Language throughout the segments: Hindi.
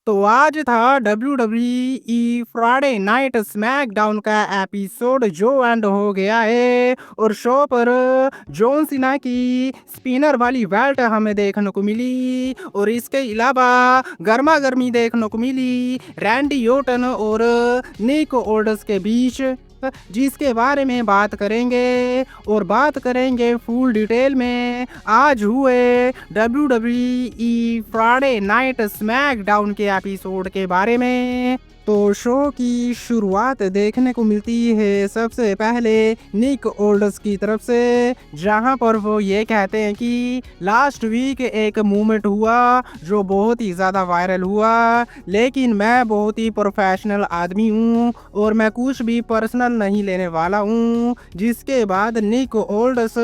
तो आज था WWE फ्राइडे नाइट स्मैकडाउन का एपिसोड जो एंड हो गया है और शो पर जॉन सीना की स्पिनर वाली बेल्ट हमें देखने को मिली और इसके अलावा गर्मा गर्मी देखने को मिली रैंडी ओटन और निक ओल्डस के बीच, जिसके बारे में बात करेंगे और बात करेंगे फुल डिटेल में आज हुए WWE फ्राइडे नाइट स्मैकडाउन के एपिसोड के बारे में। तो शो की शुरुआत देखने को मिलती है सबसे पहले निक ओल्डस की तरफ से, जहां पर वो ये कहते हैं कि लास्ट वीक एक मूवमेंट हुआ जो बहुत ही ज़्यादा वायरल हुआ, लेकिन मैं बहुत ही प्रोफेशनल आदमी हूं और मैं कुछ भी पर्सनल नहीं लेने वाला हूं। जिसके बाद निक ओल्डस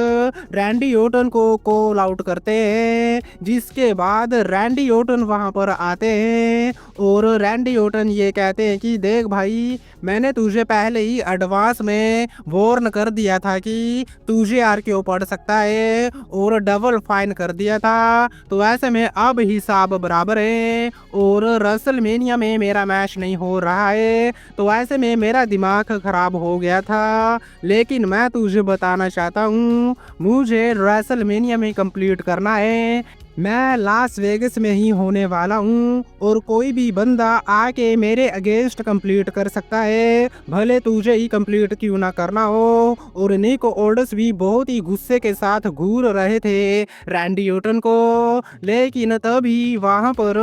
रैंडी ओटन को कॉल आउट करते हैं, जिसके बाद रैंडी ओटन वहां पर आते हैं और रैंडी ओटन ये कहते हैं कि देख भाई, मैंने तुझे पहले ही एडवांस में वार्न कर दिया था कि तुझे आरकेओ पड़ सकता है और डबल फाइन कर दिया था, तो ऐसे में अब हिसाब बराबर है और रेसलमेनिया में मेरा मैच नहीं हो रहा है, तो ऐसे में मेरा दिमाग खराब हो गया था। लेकिन मैं तुझे बताना चाहता हूँ, मुझे रेसलमेनिया में कंप्लीट करना है। मैं लास वेगस में ही होने वाला हूँ और कोई भी बंदा आके मेरे अगेंस्ट कंप्लीट कर सकता है, भले तुझे ही कंप्लीट क्यों ना करना हो। और निक ओल्डस भी बहुत ही गुस्से के साथ घूर रहे थे रैंडी ओटन को, लेकिन तभी वहाँ पर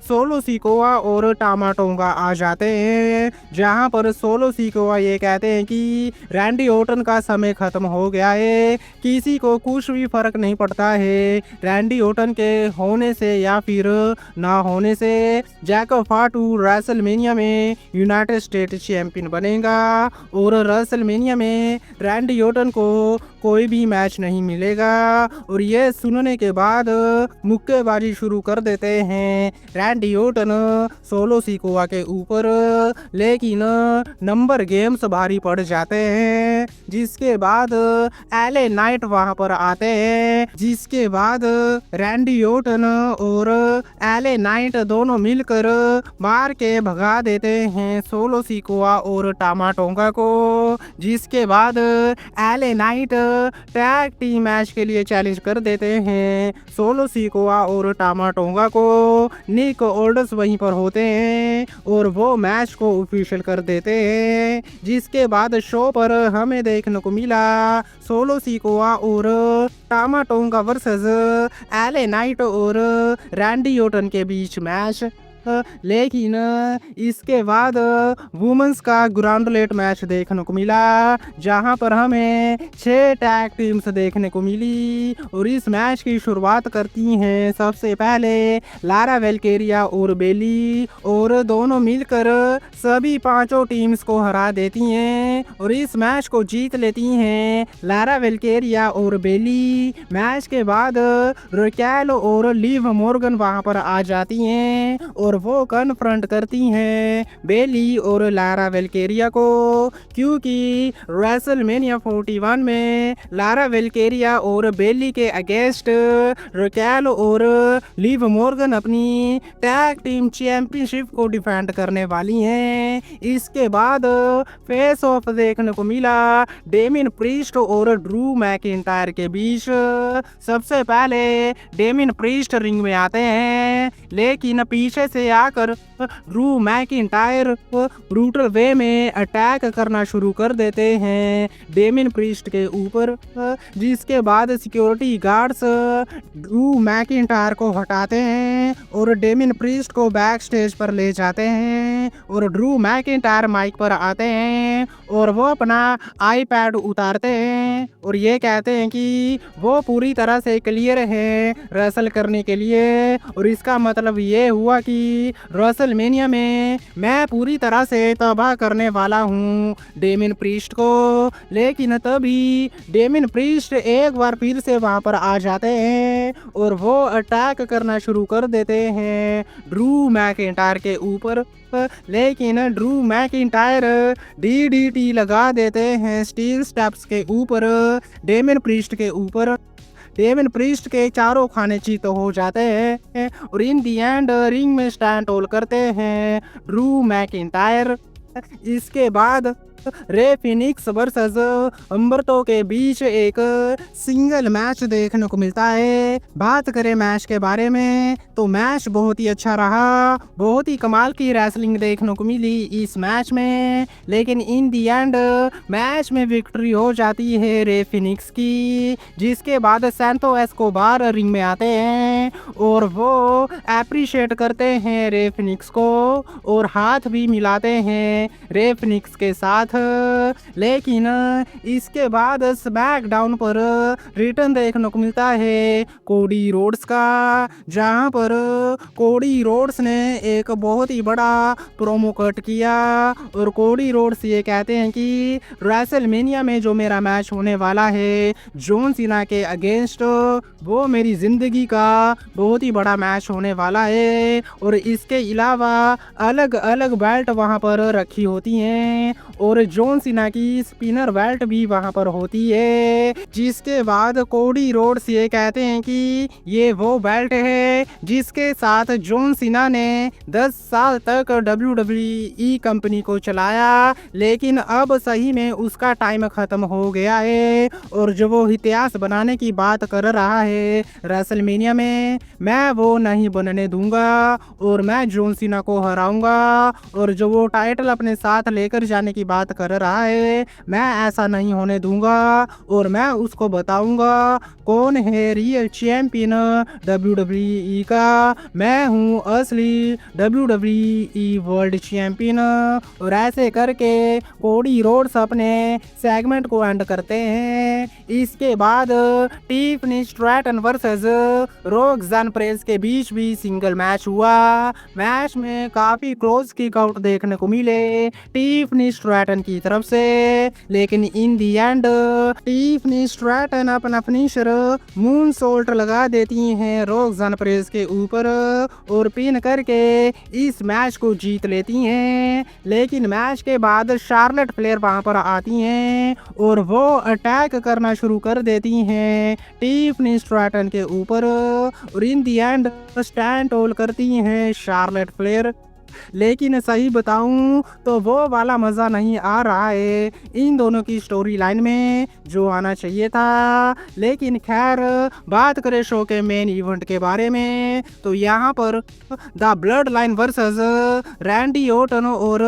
सोलो सिकोआ और टामाटोंगा आ जाते हैं, जहाँ पर सोलो सिकोआ ये कहते हैं कि रैंडी ओटन का समय खत्म हो गया है, किसी को कुछ भी फर्क नहीं पड़ता है रैंडी ओटन के होने से या फिर ना होने से। जैक फाटू रेसलमेनिया में यूनाइटेड स्टेट चैंपियन बनेगा और रेसलमेनिया में रैंडी ओटन को कोई भी मैच नहीं मिलेगा। और ये सुनने के बाद मुक्केबाजी शुरू कर देते हैं रैंडी ओटन सोलो सिकोआ के ऊपर, लेकिन नंबर गेम्स भारी पड़ जाते हैं। जिसके बाद एले नाइट वहां पर आते हैं, जिसके बाद रैंडी ओटन और एले नाइट दोनों मिलकर मार के भगा देते हैं सोलो सिकोआ और टामाटोंगा को। जिसके बाद LA Knight tag team match के लिए चैलेंज कर देते हैं सोलो सिकोआ और टामाटोंगा को। निक ओल्डस वहीं पर होते हैं और वो मैच को ऑफिशियल कर देते हैं। जिसके बाद शो पर हमें देखने को मिला सोलो सिकोआ और टामाटोंगा वर्सेस एले नाइट और रैंडी ओटन के बीच मैच, लेकिन इसके बाद वुमेन्स का ग्रांडलेट मैच देखने को मिला, जहां पर हमें 6 टैग टीम्स देखने को मिली। और इस मैच की शुरुआत करती हैं सबसे पहले लारा वेल्केरिया और बेली, और दोनों मिलकर सभी पांचों टीम्स को हरा देती हैं और इस मैच को जीत लेती हैं लारा वेल्केरिया और बेली। मैच के बाद रैकेल और लिव मॉर्गन वहां पर आ जाती हैं और वो कन्फ्रंट करती हैं बेली और लारा वेल्केरिया को, क्योंकि रेसलमेनिया 41 में लारा वेल्केरिया और बेली के अगेंस्ट रैकेल और लिव मॉर्गन अपनी टैग टीम चैंपियनशिप को डिफेंड करने वाली हैं। इसके बाद फेस ऑफ देखने को मिला डेमिन प्रीस्ट और ड्रू मैकिंटायर के बीच। सबसे पहले डेमिन प्रीस्ट रिंग में आते हैं, लेकिन पीछे से आकर ड्रू मैकिंटायर ब्रूटल वे में अटैक करना शुरू कर देते हैं डेमिन प्रीस्ट के ऊपर। जिसके बाद सिक्योरिटी गार्ड्स ड्रू मैकिंटायर को हटाते हैं और डेमिन प्रीस्ट को बैक स्टेज पर ले जाते हैं और ड्रू मैकिंटायर माइक पर आते हैं और वो अपना आईपैड उतारते हैं और ये कहते हैं कि वो पूरी तरह से क्लियर है रेसल करने के लिए। और इसका मतलब ये हुआ कि रेसलमेनिया में मैं पूरी तरह से तबाह करने वाला हूँ डेमिन प्रीस्ट को। लेकिन तभी डेमिन प्रीस्ट एक बार फिर से वहां पर आ जाते हैं और वो अटैक करना शुरू कर देते हैं ड्रू मैकिंटायर के ऊपर, लेकिन ड्रू मैकिंटायर डीडीटी लगा देते हैं स्टील स्टेप्स के ऊपर डेमिन प्रीस्ट के ऊपर। डेमियन प्रीस्ट के चारों खाने चित हो जाते हैं और इन दी एंड रिंग में स्टैंड होल्ड करते हैं ड्रू मैकिंटायर। इसके बाद रे फिनिक्स वर्सेस अम्बर्टो के बीच एक सिंगल मैच देखने को मिलता है। बात करें मैच के बारे में तो मैच बहुत ही अच्छा रहा, बहुत ही कमाल की रेसलिंग देखने को मिली इस मैच में, लेकिन इन दी एंड मैच में विक्ट्री हो जाती है रे फिनिक्स की। जिसके बाद सैंतो एस्कोबार रिंग में आते हैं और वो एप्रिशिएट करते हैं रे फिनिक्स को और हाथ भी मिलाते हैं रे फिनिक्स के साथ। लेकिन इसके बाद स्मैकडाउन पर रिटर्न देखने को मिलता है कोडी रोड्स का, जहां पर कोडी रोड्स ने एक बहुत ही बड़ा प्रोमो कट किया और कोडी रोड्स ये कहते हैं कि रेसलमेनिया में जो मेरा मैच होने वाला है जॉन सीना के अगेंस्ट, वो मेरी जिंदगी का बहुत ही बड़ा मैच होने वाला है और इसके अलावा अलग अलग बेल्ट वहां पर रखी होती हैं और जॉन सीना की स्पिनर बेल्ट भी वहां पर होती है। जिसके बाद कोडी रोड्स ये कहते हैं कि ये वो बेल्ट है जिसके साथ जॉन सीना ने 10 साल तक WWE कंपनी को चलाया, लेकिन अब सही में उसका टाइम खत्म हो गया है और जो वो इतिहास बनाने की बात कर रहा है रेसलमेनिया में, मैं वो नहीं बनने दूंगा और मैं जॉन सीना को हराऊंगा और जो वो टाइटल अपने साथ लेकर जाने की बात कर रहा है, मैं ऐसा नहीं होने दूंगा और मैं उसको बताऊंगा कौन है रियल चैंपियन WWE का। मैं हूं असली WWE वर्ल्ड चैंपियन। और ऐसे करके कोडी रोड्स अपने सेगमेंट को एंड करते हैं। इसके बाद टिफनी स्ट्रैटन वर्सेस रोक्सान प्रेस के बीच भी सिंगल मैच हुआ। मैच में काफी क्लोज किक आउट देखने को मिले टिफनी स्ट्रैटन की तरफ से, लेकिन इन दी एंड टिफनी स्ट्रैटन अपना फिनिशर मून सोल्ट लगा देती हैं रोक्सान प्रेस के ऊपर और पिन करके इस मैच को जीत लेती हैं। लेकिन मैच के बाद शार्लेट फ्लेयर वहां पर आती हैं और वो अटैक करना शुरू कर देती हैं टिफनी स्ट्रैटन के ऊपर और इन दी एंड स्टैंड होल्ड करती हैं शार्लेट फ्लेयर। लेकिन सही बताऊं तो वो वाला मज़ा नहीं आ रहा है इन दोनों की स्टोरी लाइन में जो आना चाहिए था। लेकिन खैर बात करें शो के मेन इवेंट के बारे में तो यहाँ पर the blood line versus Randy Orton और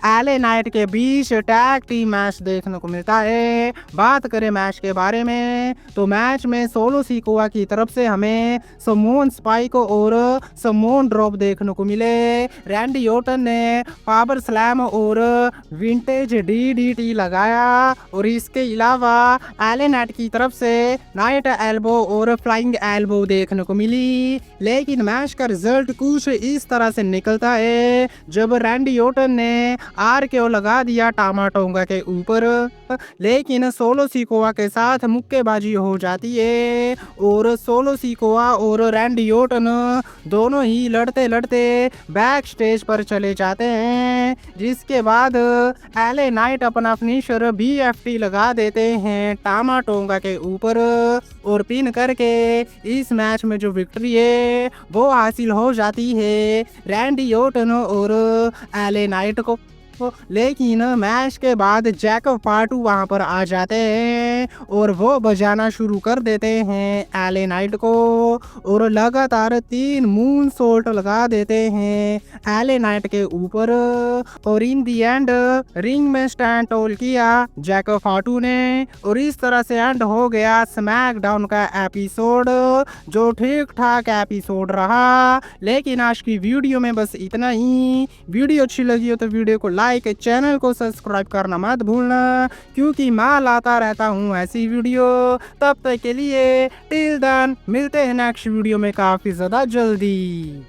एले नाइट के बीच टैग टीम मैच देखने को मिलता है। बात करें मैच के बारे में तो मैच में सोलो सिकोआ की तरफ से हमें समोन स्पाइक और समोन ड्रॉप देखने को मिले। रैंडी ओटन ने पावर स्लैम और विंटेज DDT लगाया और इसके अलावा एले नाइट की तरफ से नाइट एल्बो और फ्लाइंग एल्बो देखने को मिली। लेकिन मैच का रिजल्ट कुछ इस तरह से निकलता है जब रैंडी ओटन ने RKO लगा दिया टामा टोंगा के ऊपर, लेकिन सोलो सिकोआ के साथ मुक्केबाजी हो जाती है और सोलो सिकोआ और रैंडी ओटन दोनों ही लड़ते लड़ते बैक स्टेज पर चले जाते हैं। जिसके बाद एले नाइट अपना फिनिशर BFT लगा देते हैं टामा टोंगा के ऊपर और पिन करके इस मैच में जो विक्ट्री है वो हासिल हो जाती है रैंडी ओटन और एले नाइट को। लेकिन मैच के बाद जैकब पार्टू वहां पर आ जाते हैं और वो बजाना शुरू कर देते हैं एले नाइट को और लगातार 3 मून सोल्ट लगा देते हैं एले नाइट के ऊपर और इन दी एंड रिंग में स्टैंड होल्ड किया जैकब पार्टू ने और इस तरह से एंड हो गया स्मैकडाउन का एपिसोड जो ठीक ठाक एपिसोड रहा। लेकिन आज की वीडियो में बस इतना ही। वीडियो अच्छी लगी हो तो वीडियो को लाइक, चैनल को सब्सक्राइब करना मत भूलना क्योंकि मैं लाता रहता हूँ ऐसी वीडियो। तब तक के लिए टिल देन मिलते हैं नेक्स्ट वीडियो में काफी ज्यादा जल्दी।